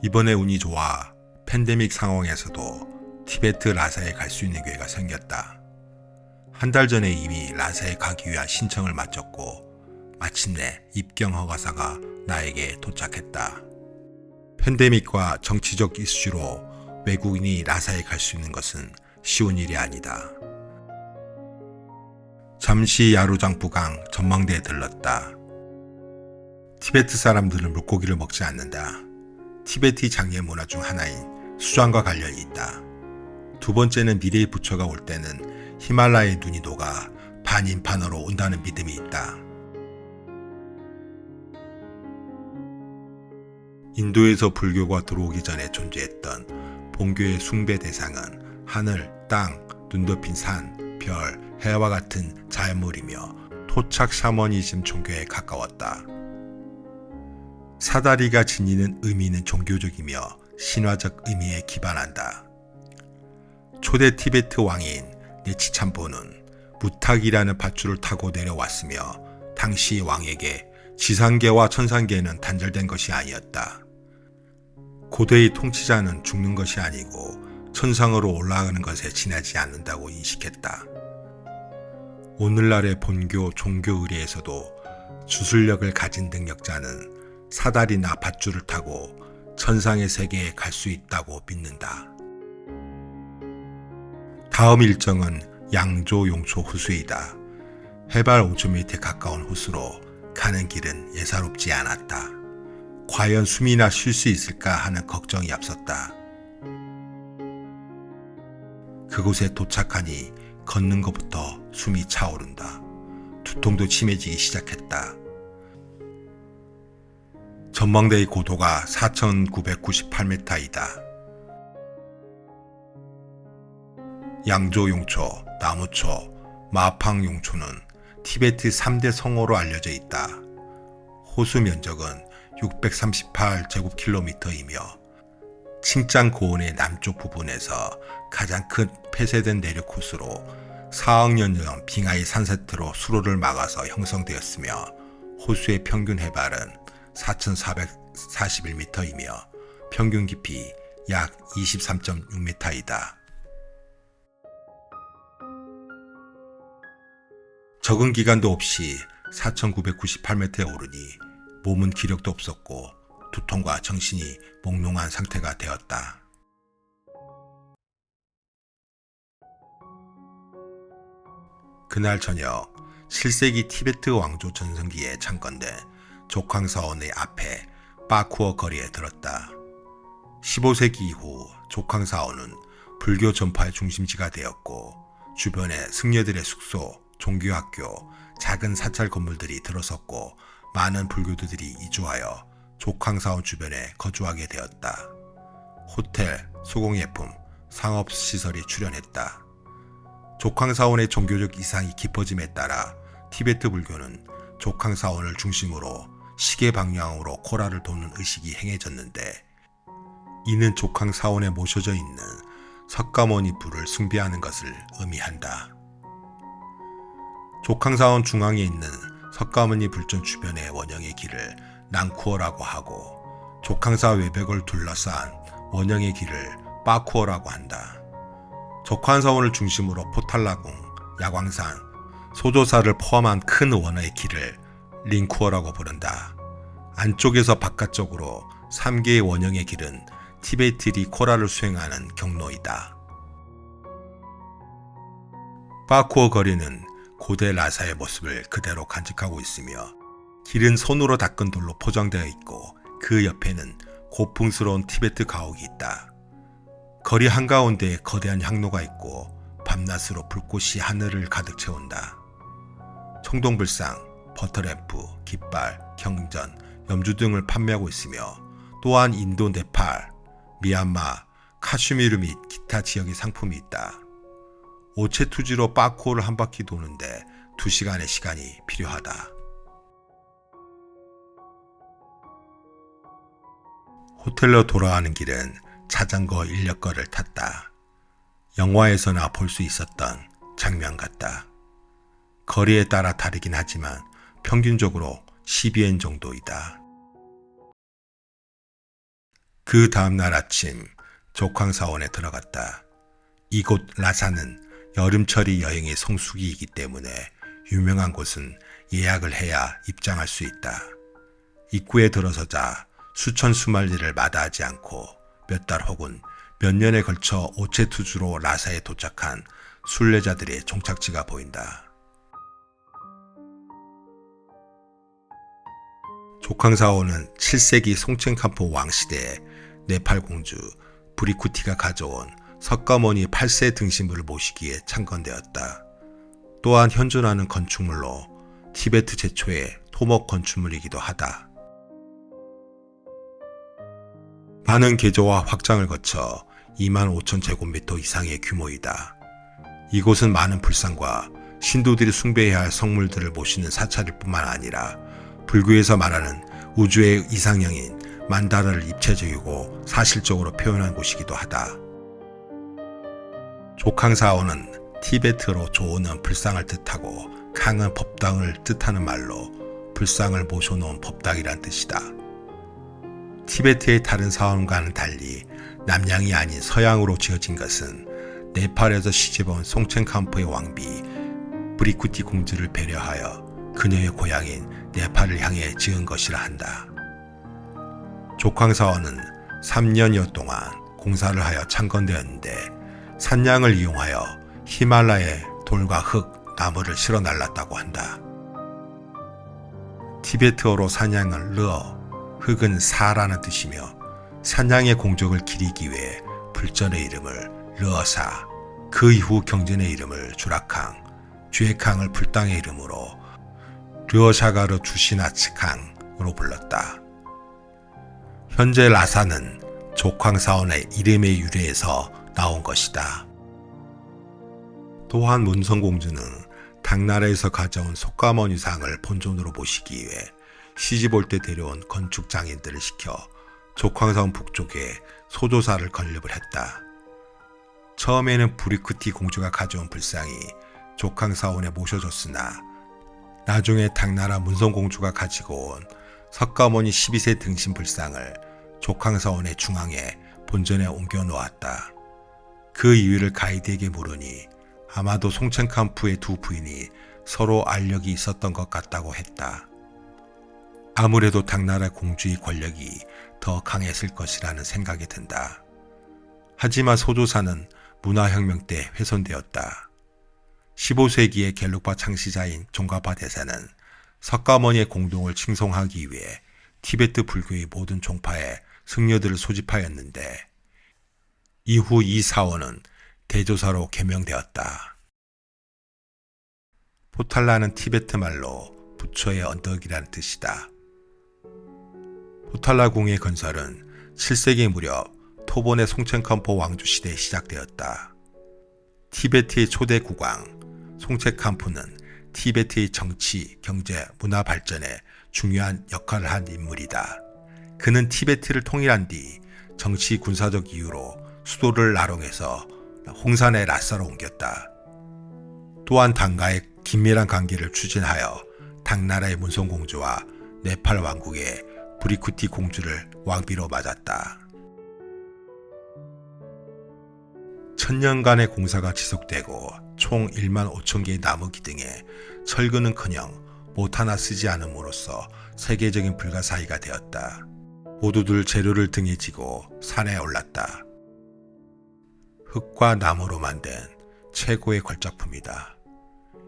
이번에 운이 좋아 팬데믹 상황에서도 티베트 라사에 갈 수 있는 기회가 생겼다. 한 달 전에 이미 라사에 가기 위한 신청을 마쳤고 마침내 입경 허가사가 나에게 도착했다. 팬데믹과 정치적 이슈로 외국인이 라사에 갈 수 있는 것은 쉬운 일이 아니다. 잠시 야루장부강 전망대에 들렀다. 티베트 사람들은 물고기를 먹지 않는다. 티베트 장례 문화 중 하나인 수장과 관련이 있다. 두 번째는 미래의 부처가 올 때는 히말라야의 눈이 녹아 반인반어로 온다는 믿음이 있다. 인도에서 불교가 들어오기 전에 존재했던 본교의 숭배 대상은 하늘, 땅, 눈 덮인 산, 별, 해와 같은 자연물이며 토착 샤머니즘 종교에 가까웠다. 사다리가 지니는 의미는 종교적이며 신화적 의미에 기반한다. 초대 티베트 왕인 네치참보는 무탁이라는 밧줄을 타고 내려왔으며 당시 왕에게 지상계와 천상계는 단절된 것이 아니었다. 고대의 통치자는 죽는 것이 아니고 천상으로 올라가는 것에 지나지 않는다고 인식했다. 오늘날의 본교 종교 의례에서도 주술력을 가진 능력자는 사다리나 밧줄을 타고 천상의 세계에 갈 수 있다고 믿는다. 다음 일정은 양조 용초 호수이다. 해발 5,000m에 가까운 호수로 가는 길은 예사롭지 않았다. 과연 숨이나 쉴 수 있을까 하는 걱정이 앞섰다. 그곳에 도착하니 걷는 것부터 숨이 차오른다. 두통도 심해지기 시작했다. 전망대의 고도가 4,998m이다. 양조용초, 나무초, 마팡용초는 티베트 3대 성호로 알려져 있다. 호수 면적은 638제곱킬로미터이며 칭짱 고원의 남쪽 부분에서 가장 큰 폐쇄된 내륙 호수로 4억 년 전 빙하의 산세트로 수로를 막아서 형성되었으며 호수의 평균 해발은 4,441m이며 평균 깊이 약 23.6m이다. 적응 기간도 없이 4,998m에 오르니 몸은 기력도 없었고 두통과 정신이 몽롱한 상태가 되었다. 그날 저녁 7세기 티베트 왕조 전성기에 창건된 조캉사원의 앞에 빠쿠어 거리에 들었다. 15세기 이후 조캉사원은 불교 전파의 중심지가 되었고 주변에 승려들의 숙소, 종교학교, 작은 사찰 건물들이 들어섰고 많은 불교도들이 이주하여 조캉사원 주변에 거주하게 되었다. 호텔, 소공예품, 상업시설이 출현했다. 조캉사원의 종교적 이상이 깊어짐에 따라 티베트 불교는 조캉사원을 중심으로 시계 방향으로 코라를 도는 의식이 행해졌는데 이는 조캉사원에 모셔져 있는 석가모니 불을 숭배하는 것을 의미한다. 조캉사원 중앙에 있는 석가모니 불전 주변의 원형의 길을 낭쿠어라고 하고 조캉사 외벽을 둘러싼 원형의 길을 빠쿠어라고 한다. 조캉사원을 중심으로 포탈라궁, 야광산, 소조사를 포함한 큰 원어의 길을 링쿠어라고 부른다. 안쪽에서 바깥쪽으로 3개의 원형의 길은 티베트리 코라를 수행하는 경로이다. 빠쿠어 거리는 고대 라사의 모습을 그대로 간직하고 있으며 길은 손으로 닦은 돌로 포장되어 있고 그 옆에는 고풍스러운 티베트 가옥이 있다. 거리 한가운데에 거대한 향로가 있고 밤낮으로 불꽃이 하늘을 가득 채운다. 청동불상, 버터램프, 깃발, 경전, 염주 등을 판매하고 있으며 또한 인도, 네팔, 미얀마, 카슈미르 및 기타 지역의 상품이 있다. 오체투지로 빠쿠어를 한 바퀴 도는데 2시간의 시간이 필요하다. 호텔로 돌아가는 길은 자전거 인력거를 탔다. 영화에서나 볼 수 있었던 장면 같다. 거리에 따라 다르긴 하지만 평균적으로 12엔 정도이다. 그 그 다음날 아침 족황사원에 들어갔다. 이곳 라사는 여름철이 여행의 성수기이기 때문에 유명한 곳은 예약을 해야 입장할 수 있다. 입구에 들어서자 수천 수만리를 마다하지 않고 몇 달 혹은 몇 년에 걸쳐 오체투주로 라사에 도착한 순례자들의 종착지가 보인다. 족황사원은 7세기 송첸캄프 왕시대 네팔 공주 브리쿠티가 가져온 석가모니 8세 등신물을 모시기에 창건되었다. 또한 현존하는 건축물로 티베트 최초의 토목 건축물이기도 하다. 많은 개조와 확장을 거쳐 25,000제곱미터 이상의 규모이다. 이곳은 많은 불상과 신도들이 숭배해야 할 성물들을 모시는 사찰일 뿐만 아니라 불교에서 말하는 우주의 이상형인 만다라를 입체적이고 사실적으로 표현한 곳이기도 하다. 족황사원은 티베트어로 조는 불상을 뜻하고 캉은 법당을 뜻하는 말로 불상을 모셔놓은 법당이란 뜻이다. 티베트의 다른 사원과는 달리 남양이 아닌 서양으로 지어진 것은 네팔에서 시집온 송첸캄프의 왕비 브리쿠티 공주를 배려하여 그녀의 고향인 네팔을 향해 지은 것이라 한다. 족황사원은 3년여 동안 공사를 하여 창건되었는데 산양을 이용하여 히말라야의 돌과 흙, 나무를 실어 날랐다고 한다. 티베트어로 산양은 르어, 흙은 사라는 뜻이며 산양의 공적을 기리기 위해 불전의 이름을 르어사, 그 이후 경전의 이름을 주락항, 주액항을 불당의 이름으로 르어샤가르 주시나츠캉으로 불렀다. 현재 라사는 족황사원의 이름의 유래에서 나온 것이다. 또한 문성공주는 당나라에서 가져온 석가모니상을 본존으로 모시기 위해 시집 올 때 데려온 건축장인들을 시켜 족황사원 북쪽에 소조사를 건립을 했다. 처음에는 브리쿠티 공주가 가져온 불상이 족황사원에 모셔졌으나 나중에 당나라 문성공주가 가지고 온 석가모니 12세 등신 불상을 족황사원의 중앙에 본전에 옮겨 놓았다. 그 이유를 가이드에게 물으니 아마도 송첸캄프의 두 부인이 서로 알력이 있었던 것 같다고 했다. 아무래도 당나라 공주의 권력이 더 강했을 것이라는 생각이 든다. 하지만 소조사는 문화혁명 때 훼손되었다. 15세기의 겔룩파 창시자인 종가파 대사는 석가모니의 공동을 칭송하기 위해 티베트 불교의 모든 종파에 승려들을 소집하였는데 이후 이 사원은 대조사로 개명되었다. 포탈라는 티베트 말로 부처의 언덕이라는 뜻이다. 포탈라 궁의 건설은 7세기 무렵 토본의 송첸캄포 왕조 시대에 시작되었다. 티베트의 초대 국왕 송첸캄프는 티베트의 정치, 경제, 문화 발전에 중요한 역할을 한 인물이다. 그는 티베트를 통일한 뒤 정치 군사적 이유로 수도를 나롱에서 홍산의 라사로 옮겼다. 또한 당과의 긴밀한 관계를 추진하여 당나라의 문성공주와 네팔 왕국의 브리쿠티 공주를 왕비로 맞았다. 천년간의 공사가 지속되고 총 1만 5천 개의 나무 기둥에 철근은커녕 못 하나 쓰지 않음으로써 세계적인 불가사의가 되었다. 모두들 재료를 등에 지고 산에 올랐다. 흙과 나무로 만든 최고의 걸작품이다.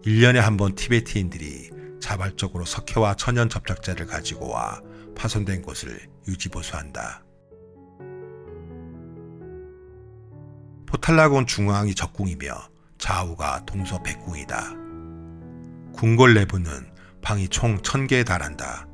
1년에 한 번 티베트인들이 자발적으로 석회와 천연 접착제를 가지고 와 파손된 곳을 유지보수한다. 포탈라궁 중앙이 적궁이며 좌우가 동서 백궁이다. 궁궐 내부는 방이 총 1000개에 달한다.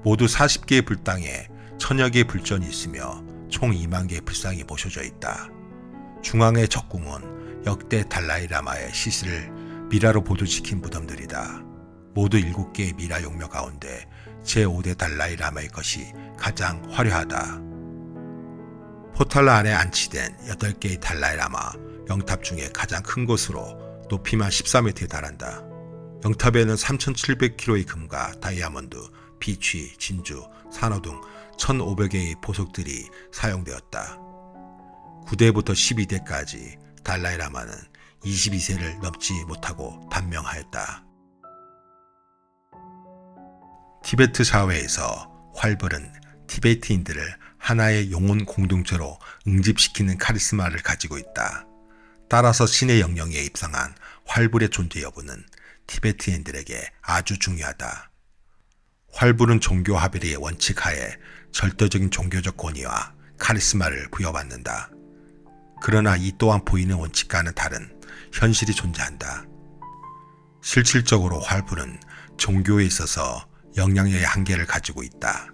모두 40개의 불당에 1000여 개의 불전이 있으며 총 2만 개의 불상이 모셔져 있다. 중앙의 적궁은 역대 달라이라마의 시신을 미라로 보존시킨 무덤들이다. 모두 7개의 미라 용묘 가운데 제5대 달라이라마의 것이 가장 화려하다. 포탈라 안에 안치된 8개의 달라이라마 영탑 중에 가장 큰 것으로 높이만 14m에 달한다. 영탑에는 3,700kg의 금과 다이아몬드, 비취, 진주, 산호 등 1,500개의 보석들이 사용되었다. 9대부터 12대까지 달라이라마는 22세를 넘지 못하고 단명하였다. 티베트 사회에서 활불은 티베트인들을 하나의 영혼 공동체로 응집시키는 카리스마를 가지고 있다. 따라서 신의 영령에 입성한 활불의 존재 여부는 티베트인들에게 아주 중요하다. 활불은 종교 합일의 원칙하에 절대적인 종교적 권위와 카리스마를 부여받는다. 그러나 이 또한 보이는 원칙과는 다른 현실이 존재한다. 실질적으로 활불은 종교에 있어서 영향력의 한계를 가지고 있다.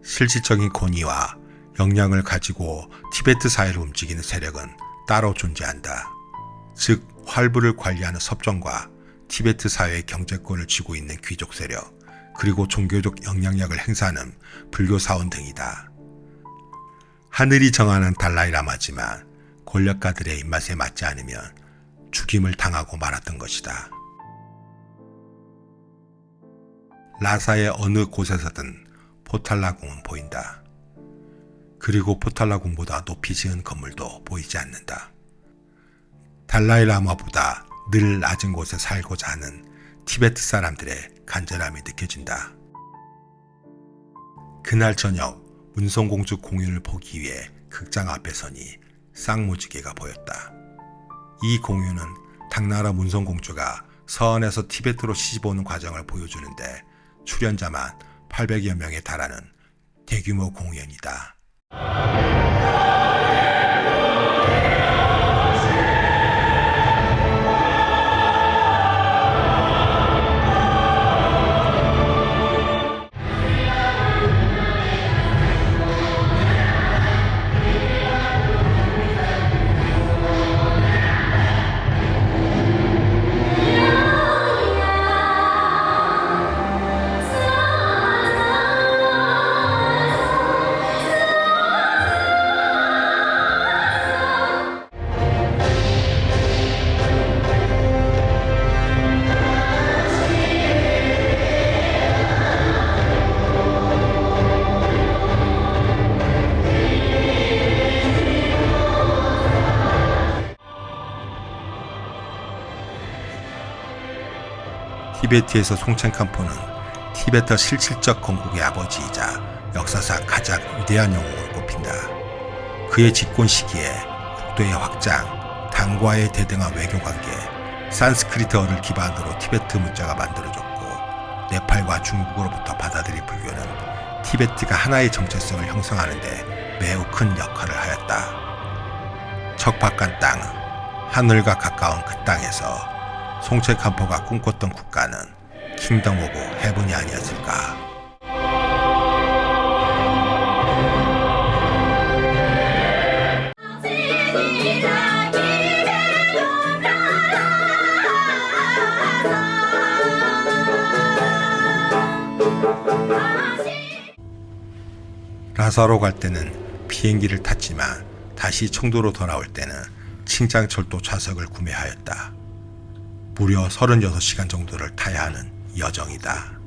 실질적인 권위와 역량을 가지고 티베트 사회를 움직이는 세력은 따로 존재한다. 즉 활불을 관리하는 섭정과 티베트 사회의 경제권을 쥐고 있는 귀족 세력, 그리고 종교적 영향력을 행사하는 불교 사원 등이다. 하늘이 정하는 달라이라마지만 권력가들의 입맛에 맞지 않으면 죽임을 당하고 말았던 것이다. 라사의 어느 곳에서든 포탈라궁은 보인다. 그리고 포탈라궁보다 높이 지은 건물도 보이지 않는다. 달라이라마보다 늘 낮은 곳에 살고자 하는 티베트 사람들의 간절함이 느껴진다. 그날 저녁 문성공주 공연을 보기 위해 극장 앞에 서니 쌍무지개가 보였다. 이 공연은 당나라 문성공주가 서원에서 티베트로 시집오는 과정을 보여주는데 출연자만 800여 명에 달하는 대규모 공연이다. 티베트에서 송첸캄포는 티베트 실질적 건국의 아버지이자 역사상 가장 위대한 영웅으로 꼽힌다. 그의 집권 시기에 국도의 확장, 당과의 대등한 외교관계, 산스크리트어를 기반으로 티베트 문자가 만들어졌고 네팔과 중국으로부터 받아들인 불교는 티베트가 하나의 정체성을 형성하는 데 매우 큰 역할을 하였다. 척박한 땅, 하늘과 가까운 그 땅에서 송첸캄포가 꿈꿨던 국가는 킹덤 오브 헤븐이 아니었을까. 라사로 갈 때는 비행기를 탔지만 다시 청도로 돌아올 때는 칭장철도 좌석을 구매하였다. 무려 36시간 정도를 타야 하는 여정이다.